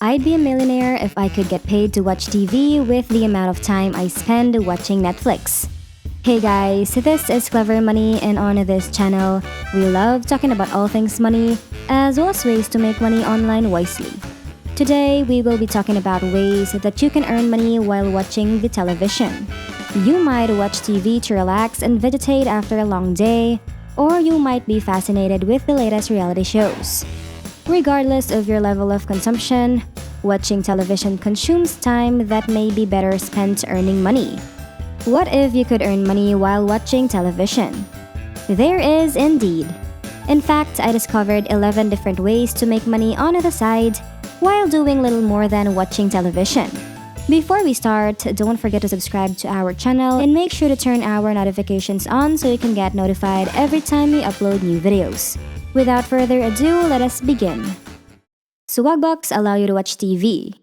I'd be a millionaire if I could get paid to watch TV with the amount of time I spend watching Netflix. Hey guys, this is Clever Money, and on this channel, we love talking about all things money, as well as ways to make money online wisely. Today, we will be talking about ways that you can earn money while watching the television. You might watch TV to relax and vegetate after a long day, or you might be fascinated with the latest reality shows. Regardless of your level of consumption, watching television consumes time that may be better spent earning money. What if you could earn money while watching television? There is indeed. In fact, I discovered 11 different ways to make money on the side while doing little more than watching television. Before we start, don't forget to subscribe to our channel and make sure to turn our notifications on so you can get notified every time we upload new videos. Without further ado, let us begin. Swagbucks allow you to watch TV.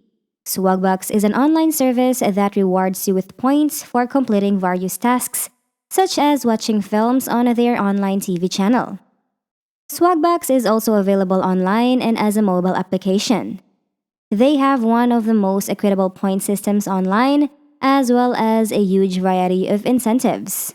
Swagbucks is an online service that rewards you with points for completing various tasks, such as watching films on their online TV channel. Swagbucks is also available online and as a mobile application. They have one of the most equitable point systems online, as well as a huge variety of incentives.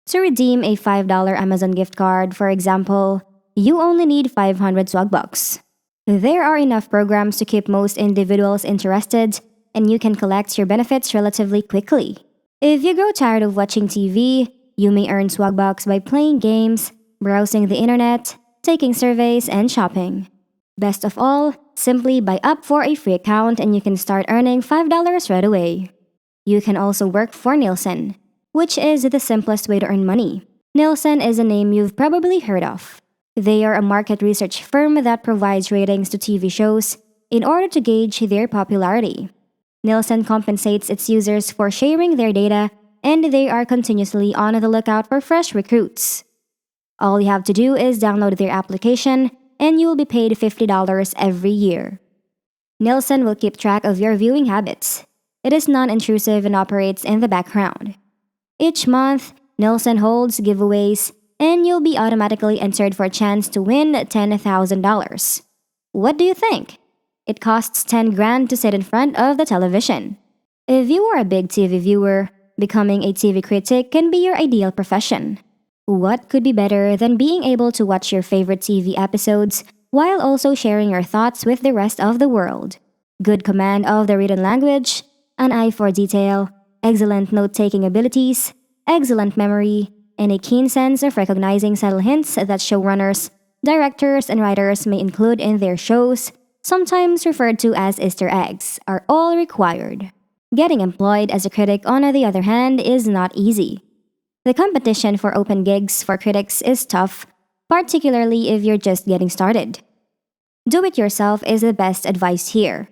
To redeem a $5 Amazon gift card, for example, you only need 500 Swagbucks. There are enough programs to keep most individuals interested, and you can collect your benefits relatively quickly. If you grow tired of watching TV, you may earn Swagbucks by playing games, browsing the internet, taking surveys, and shopping. Best of all, simply buy up for a free account and you can start earning $5 right away. You can also work for Nielsen, which is the simplest way to earn money. Nielsen is a name you've probably heard of. They are a market research firm that provides ratings to TV shows in order to gauge their popularity. Nielsen compensates its users for sharing their data, and they are continuously on the lookout for fresh recruits. All you have to do is download their application, and you'll be paid $50 every year. Nielsen will keep track of your viewing habits. It is non-intrusive and operates in the background. Each month, Nielsen holds giveaways, and you'll be automatically entered for a chance to win $10,000. What do you think? It costs 10 grand to sit in front of the television. If you are a big TV viewer, becoming a TV critic can be your ideal profession. What could be better than being able to watch your favorite TV episodes while also sharing your thoughts with the rest of the world? Good command of the written language, an eye for detail, excellent note-taking abilities, excellent memory, and a keen sense of recognizing subtle hints that showrunners, directors, and writers may include in their shows, sometimes referred to as Easter eggs, are all required. Getting employed as a critic, on the other hand, is not easy. The competition for open gigs for critics is tough, particularly if you're just getting started. Do it yourself is the best advice here.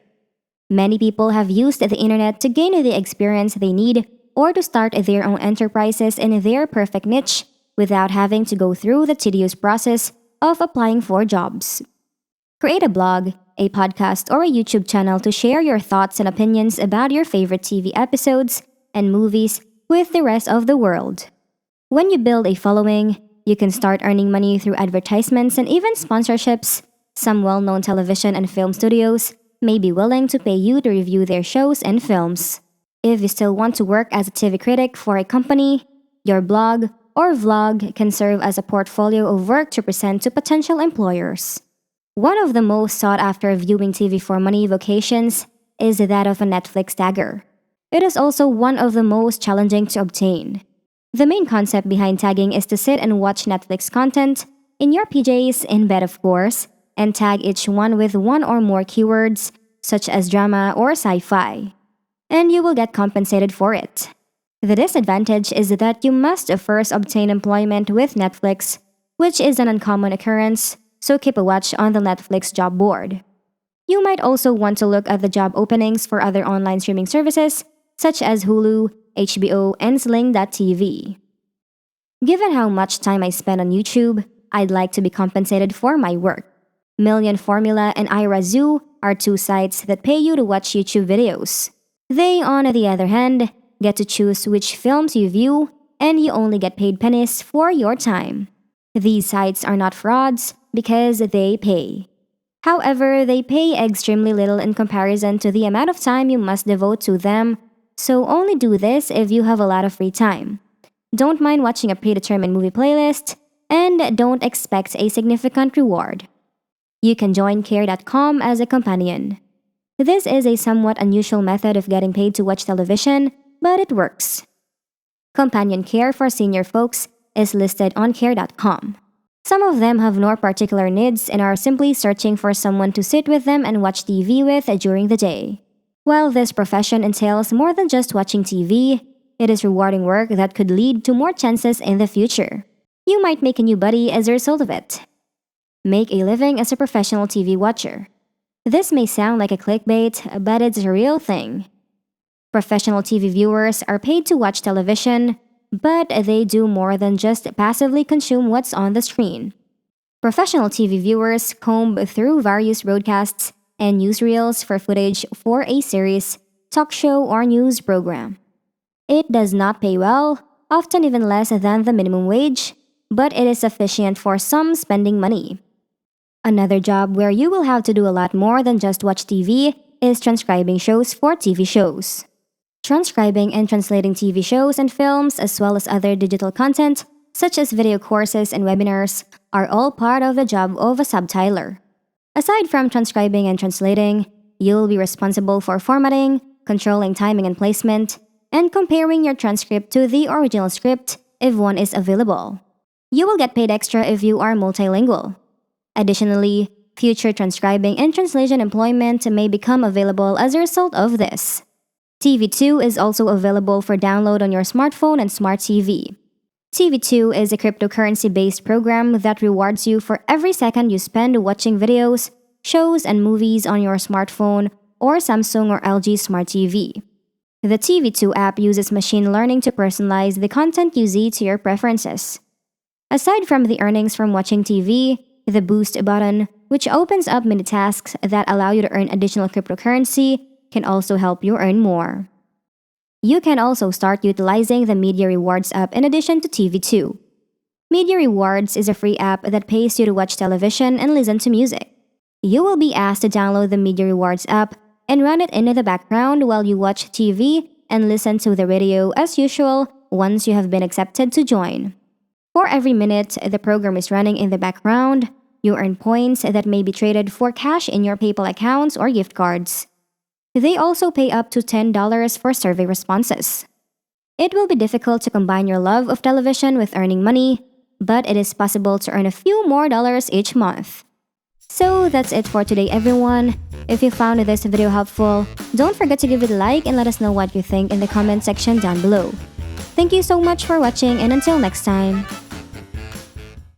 Many people have used the internet to gain the experience they need or to start their own enterprises in their perfect niche without having to go through the tedious process of applying for jobs. Create a blog, a podcast, or a YouTube channel to share your thoughts and opinions about your favorite TV episodes and movies with the rest of the world. When you build a following, you can start earning money through advertisements and even sponsorships. Some well-known television and film studios may be willing to pay you to review their shows and films. If you still want to work as a TV critic for a company, your blog or vlog can serve as a portfolio of work to present to potential employers. One of the most sought-after viewing TV for money vocations is that of a Netflix tagger. It is also one of the most challenging to obtain. The main concept behind tagging is to sit and watch Netflix content in your PJs, in bed of course, and tag each one with one or more keywords, such as drama or sci-fi. And you will get compensated for it. The disadvantage is that you must first obtain employment with Netflix, which is an uncommon occurrence, so keep a watch on the Netflix job board. You might also want to look at the job openings for other online streaming services, such as Hulu, HBO, and Sling.tv. Given how much time I spend on YouTube, I'd like to be compensated for my work. Million Formula and Ira Zoo are two sites that pay you to watch YouTube videos. They, on the other hand, get to choose which films you view, and you only get paid pennies for your time. These sites are not frauds because they pay. However, they pay extremely little in comparison to the amount of time you must devote to them, so only do this if you have a lot of free time. Don't mind watching a predetermined movie playlist, and don't expect a significant reward. You can join Care.com as a companion. This is a somewhat unusual method of getting paid to watch television, but it works. Companion care for senior folks is listed on Care.com. Some of them have no particular needs and are simply searching for someone to sit with them and watch TV with during the day. While this profession entails more than just watching TV, it is rewarding work that could lead to more chances in the future. You might make a new buddy as a result of it. Make a living as a professional TV watcher. This may sound like a clickbait, but it's a real thing. Professional TV viewers are paid to watch television, but they do more than just passively consume what's on the screen. Professional TV viewers comb through various broadcasts and newsreels for footage for a series, talk show, or news program. It does not pay well, often even less than the minimum wage, but it is sufficient for some spending money. Another job where you will have to do a lot more than just watch TV is transcribing shows for TV shows. Transcribing and translating TV shows and films, as well as other digital content, such as video courses and webinars, are all part of the job of a subtitler. Aside from transcribing and translating, you'll be responsible for formatting, controlling timing and placement, and comparing your transcript to the original script if one is available. You will get paid extra if you are multilingual. Additionally, future transcribing and translation employment may become available as a result of this. TV2 is also available for download on your smartphone and smart TV. TV2 is a cryptocurrency-based program that rewards you for every second you spend watching videos, shows, and movies on your smartphone or Samsung or LG Smart TV. The TV2 app uses machine learning to personalize the content you see to your preferences. Aside from the earnings from watching TV, the Boost button, which opens up many tasks that allow you to earn additional cryptocurrency, can also help you earn more. You can also start utilizing the Media Rewards app in addition to TV2. Media Rewards is a free app that pays you to watch television and listen to music. You will be asked to download the Media Rewards app and run it in the background while you watch TV and listen to the radio as usual once you have been accepted to join. For every minute the program is running in the background, you earn points that may be traded for cash in your PayPal accounts or gift cards. They also pay up to $10 for survey responses. It will be difficult to combine your love of television with earning money, but it is possible to earn a few more dollars each month. So that's it for today, everyone. If you found this video helpful, don't forget to give it a like and let us know what you think in the comment section down below. Thank you so much for watching, and until next time.